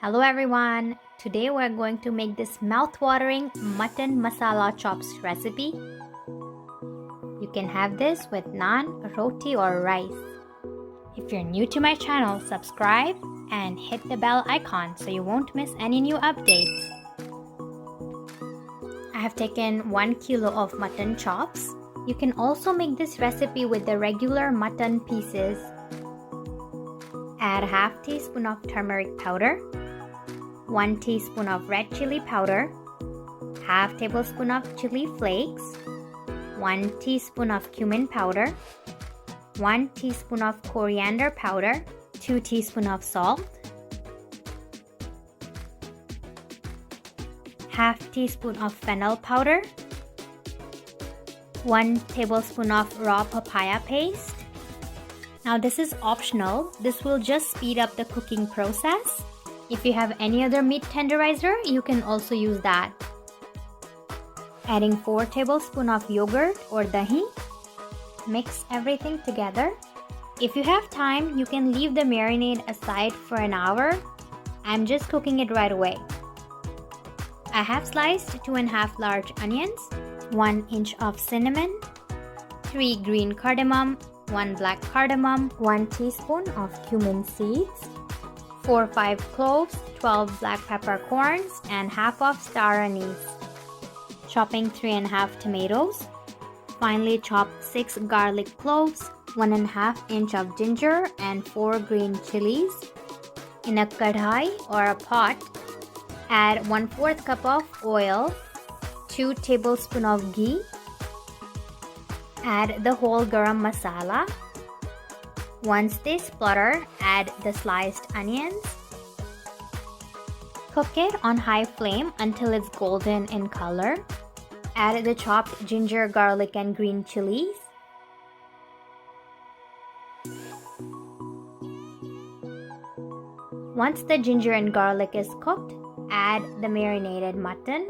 Hello everyone! Today we're going to make this mouth-watering mutton masala chops recipe. You can have this with naan, roti or rice. If you're new to my channel, subscribe and hit the bell icon so you won't miss any new updates. I have taken 1 kilo of mutton chops. You can also make this recipe with the regular mutton pieces. Add half teaspoon of turmeric powder, 1 teaspoon of red chili powder, half tablespoon of chili flakes, 1 teaspoon of cumin powder, 1 teaspoon of coriander powder, 2 teaspoon of salt, half teaspoon of fennel powder, 1 tablespoon of raw papaya paste. Now this is optional. This will just speed up the cooking process. If you have any other meat tenderizer, you can also use that. Adding 4 tablespoons of yogurt or dahi. Mix everything together. If you have time, you can leave the marinade aside for an hour. I'm just cooking it right away. I have sliced 2.5 large onions, 1 inch of cinnamon, 3 green cardamom, 1 black cardamom, 1 teaspoon of cumin seeds, 4 or 5 cloves, 12 black peppercorns, and half of star anise. Chopping 3.5 tomatoes. Finely chopped 6 garlic cloves, 1.5 inch of ginger, and 4 green chilies. In a kadhai or a pot, add 1/4 cup of oil, 2 tablespoons of ghee. Add the whole garam masala. Once they splutter, add the sliced onions. Cook it on high flame until it's golden in color. Add the chopped ginger, garlic, and green chilies. Once the ginger and garlic is cooked, add the marinated mutton.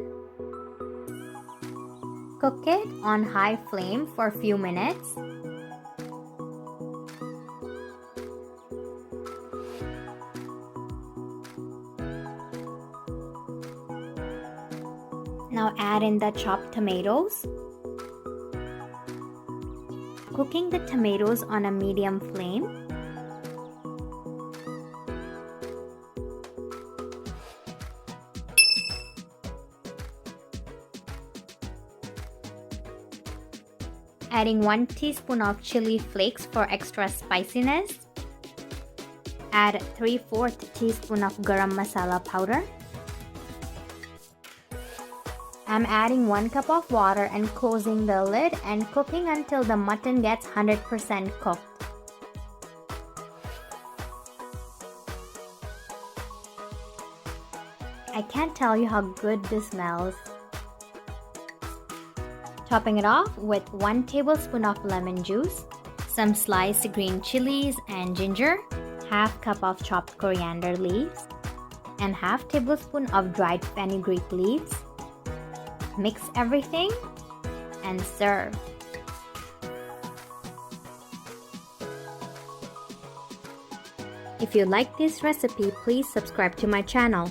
Cook it on high flame for a few minutes. Now add in the chopped tomatoes. Cooking the tomatoes on a medium flame. Adding 1 teaspoon of chili flakes for extra spiciness. Add 3/4 teaspoon of garam masala powder. I'm adding 1 cup of water and closing the lid and cooking until the mutton gets 100% cooked. I can't tell you how good this smells. Topping it off with 1 tablespoon of lemon juice, some sliced green chilies and ginger, half cup of chopped coriander leaves, and half tablespoon of dried fenugreek leaves. Mix everything and serve. If you like this recipe, please subscribe to my channel.